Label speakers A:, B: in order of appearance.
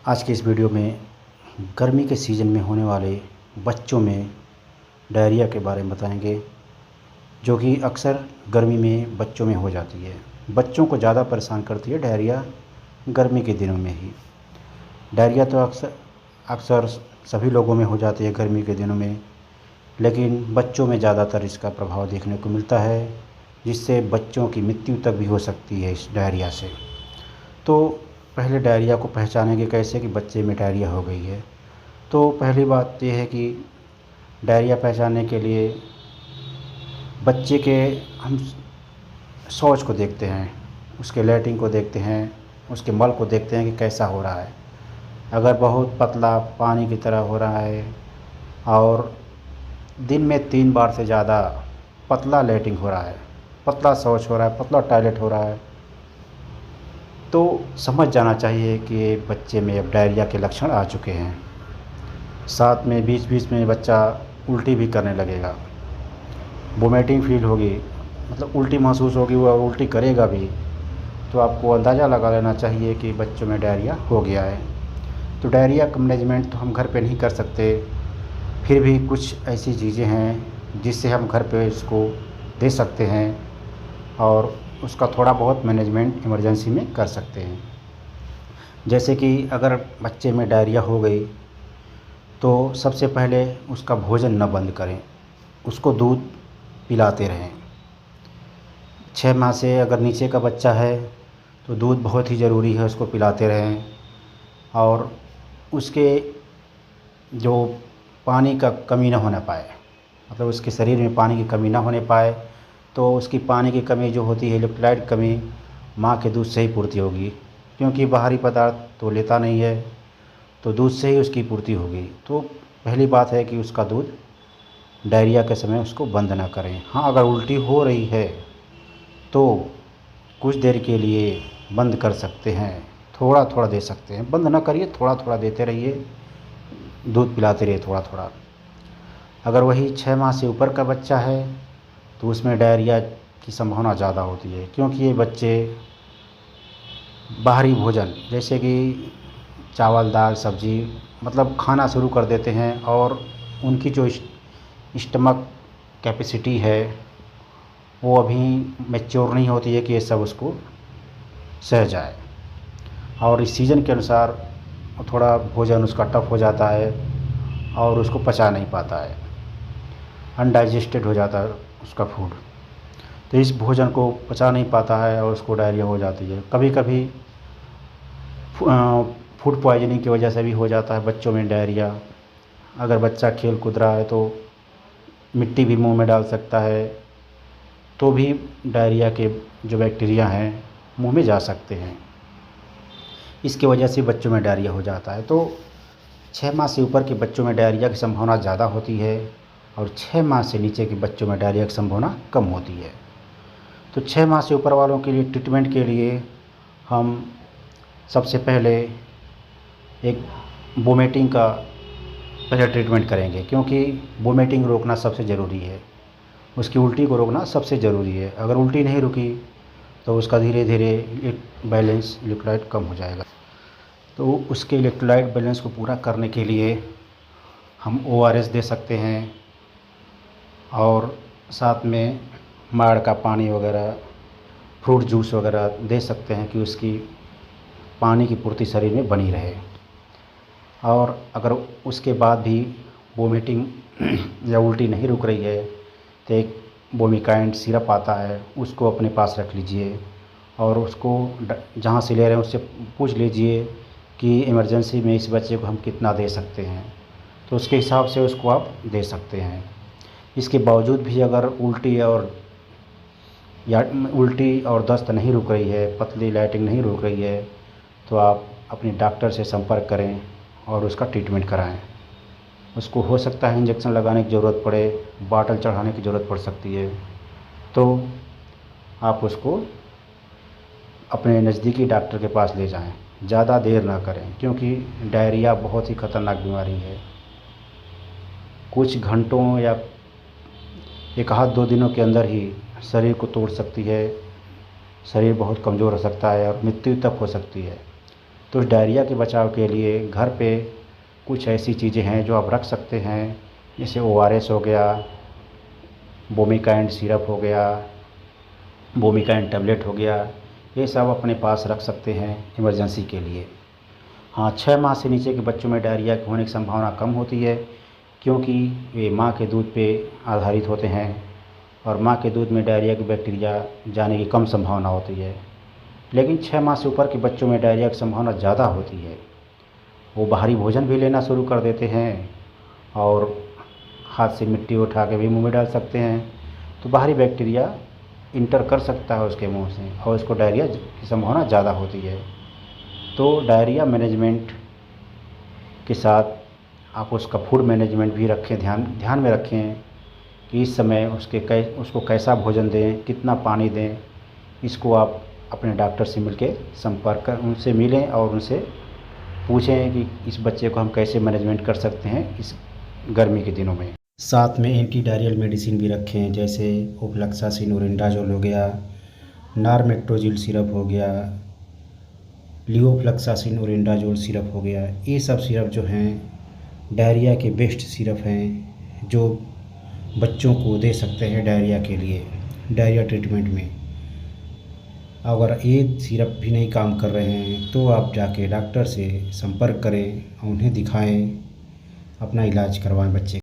A: आज के इस वीडियो में गर्मी के सीज़न में होने वाले बच्चों में डायरिया के बारे में बताएंगे, जो कि अक्सर गर्मी में बच्चों में हो जाती है। बच्चों को ज़्यादा परेशान करती है डायरिया गर्मी के दिनों में ही। डायरिया तो अक्सर अक्सर सभी लोगों में हो जाती है गर्मी के दिनों में, लेकिन बच्चों में ज़्यादातर इसका प्रभाव देखने को मिलता है, जिससे बच्चों की मृत्यु तक भी हो सकती है इस डायरिया से। तो पहले डायरिया को पहचानेंगे कैसे कि बच्चे में डायरिया हो गई है। तो पहली बात ये है कि डायरिया पहचानने के लिए बच्चे के हम शौच को देखते हैं, उसके लैट्रिन को देखते हैं, उसके मल को देखते हैं कि कैसा हो रहा है। अगर बहुत पतला पानी की तरह हो रहा है और दिन में 3 बार से ज़्यादा पतला लैट्रिन हो रहा है, पतला शौच हो रहा है, पतला टॉयलेट हो रहा है, तो समझ जाना चाहिए कि बच्चे में अब डायरिया के लक्षण आ चुके हैं। साथ में बीच बीच में बच्चा उल्टी भी करने लगेगा, वोमिटिंग फील होगी, मतलब उल्टी महसूस होगी और उल्टी करेगा भी। तो आपको अंदाज़ा लगा लेना चाहिए कि बच्चों में डायरिया हो गया है। तो डायरिया का मैनेजमेंट तो हम घर पे नहीं कर सकते, फिर भी कुछ ऐसी चीज़ें हैं जिससे हम घर पे इसको दे सकते हैं और उसका थोड़ा बहुत मैनेजमेंट इमरजेंसी में कर सकते हैं। जैसे कि अगर बच्चे में डायरिया हो गई तो सबसे पहले उसका भोजन न बंद करें, उसको दूध पिलाते रहें। 6 माह से अगर नीचे का बच्चा है तो दूध बहुत ही ज़रूरी है, उसको पिलाते रहें। और उसके जो पानी का कमी ना होने पाए, मतलब उसके शरीर में पानी की कमी ना होने पाए, तो उसकी पानी की कमी जो होती है, इलेक्ट्रोलाइट कमी, माँ के दूध से ही पूर्ति होगी, क्योंकि बाहरी पदार्थ तो लेता नहीं है, तो दूध से ही उसकी पूर्ति होगी। तो पहली बात है कि उसका दूध डायरिया के समय उसको बंद ना करें। हाँ, अगर उल्टी हो रही है तो कुछ देर के लिए बंद कर सकते हैं, थोड़ा थोड़ा दे सकते हैं, बंद ना करिए, थोड़ा थोड़ा देते रहिए, दूध पिलाते रहिए थोड़ा थोड़ा। अगर वही 6 माह से ऊपर का बच्चा है तो उसमें डायरिया की संभावना ज़्यादा होती है, क्योंकि ये बच्चे बाहरी भोजन जैसे कि चावल दाल सब्ज़ी मतलब खाना शुरू कर देते हैं, और उनकी जो स्टमक कैपेसिटी है वो अभी मैच्योर नहीं होती है कि ये सब उसको सह जाए। और इस सीज़न के अनुसार थोड़ा भोजन उसका टफ हो जाता है और उसको पचा नहीं पाता है, अनडाइजेस्टेड हो जाता है उसका फूड। तो इस भोजन को पचा नहीं पाता है और उसको डायरिया हो जाती है। कभी कभी फूड पॉइजनिंग की वजह से भी हो जाता है बच्चों में डायरिया। अगर बच्चा खेल कूद रहा है तो मिट्टी भी मुंह में डाल सकता है, तो भी डायरिया के जो बैक्टीरिया हैं मुंह में जा सकते हैं। इसकी वजह से बच्चों में डायरिया हो जाता है। तो 6 माह से ऊपर के बच्चों में डायरिया की संभावना ज़्यादा होती है और 6 माह से नीचे के बच्चों में डायरिया की संभावना कम होती है। तो 6 माह से ऊपर वालों के लिए ट्रीटमेंट के लिए हम सबसे पहले एक वोमिटिंग का पहले ट्रीटमेंट करेंगे, क्योंकि वोमिटिंग रोकना सबसे ज़रूरी है, उसकी उल्टी को रोकना सबसे ज़रूरी है। अगर उल्टी नहीं रुकी तो उसका धीरे धीरे बैलेंस इलेक्ट्रोलाइट कम हो जाएगा। तो उसके इलेक्ट्रोलाइट बैलेंस को पूरा करने के लिए हम ORS दे सकते हैं, और साथ में माड़ का पानी वगैरह, फ्रूट जूस वगैरह दे सकते हैं कि उसकी पानी की पूर्ति शरीर में बनी रहे। और अगर उसके बाद भी वोमिटिंग या उल्टी नहीं रुक रही है तो एक वोमिकाइंड सिरप आता है, उसको अपने पास रख लीजिए और उसको जहाँ से ले रहे हैं उससे पूछ लीजिए कि इमरजेंसी में इस बच्चे को हम कितना दे सकते हैं, तो उसके हिसाब से उसको आप दे सकते हैं। इसके बावजूद भी अगर उल्टी और दस्त नहीं रुक रही है, पतली लैट्रिन नहीं रुक रही है, तो आप अपने डॉक्टर से संपर्क करें और उसका ट्रीटमेंट कराएं। उसको हो सकता है इंजेक्शन लगाने की ज़रूरत पड़े, बॉटल चढ़ाने की ज़रूरत पड़ सकती है, तो आप उसको अपने नज़दीकी डॉक्टर के पास ले जाएं। ज़्यादा देर ना करें, क्योंकि डायरिया बहुत ही ख़तरनाक बीमारी है। कुछ घंटों या एक आध 2 दिनों के अंदर ही शरीर को तोड़ सकती है, शरीर बहुत कमज़ोर हो सकता है और मृत्यु तक हो सकती है। तो इस डायरिया के बचाव के लिए घर पे कुछ ऐसी चीज़ें हैं जो आप रख सकते हैं, जैसे ORS हो गया, बोमिकाइन सिरप हो गया, बोमिकाइन टैबलेट हो गया, ये सब अपने पास रख सकते हैं इमरजेंसी के लिए। हाँ, 6 माह से नीचे के बच्चों में डायरिया होने की संभावना कम होती है, क्योंकि वे माँ के दूध पे आधारित होते हैं और माँ के दूध में डायरिया की बैक्टीरिया जाने की कम संभावना होती है। लेकिन 6 माह से ऊपर के बच्चों में डायरिया की संभावना ज़्यादा होती है। वो बाहरी भोजन भी लेना शुरू कर देते हैं और हाथ से मिट्टी उठा के भी मुँह में डाल सकते हैं, तो बाहरी बैक्टीरिया इंटर कर सकता है उसके मुंह से और उसको डायरिया की संभावना ज़्यादा होती है। तो डायरिया मैनेजमेंट के साथ आप उसका फूड मैनेजमेंट भी रखें, ध्यान में रखें कि इस समय उसको कैसा भोजन दें, कितना पानी दें। इसको आप अपने डॉक्टर से उनसे मिलें और उनसे पूछें कि इस बच्चे को हम कैसे मैनेजमेंट कर सकते हैं इस गर्मी के दिनों में। साथ में एंटी डायरियल मेडिसिन भी रखें, जैसे ओफ्लैक्सासिन ओरिंडाजोल हो गया, नारमेट्रोजिल सिरप हो गया, लिओफ्लैक्सासिन ओरिंडाजोल सिरप हो गया। ये सब सिरप जो हैं डायरिया के बेस्ट सिरप हैं, जो बच्चों को दे सकते हैं डायरिया के लिए, डायरिया ट्रीटमेंट में। अगर ये सिरप भी नहीं काम कर रहे हैं तो आप जाके डॉक्टर से संपर्क करें, उन्हें दिखाएं, अपना इलाज करवाएं बच्चे।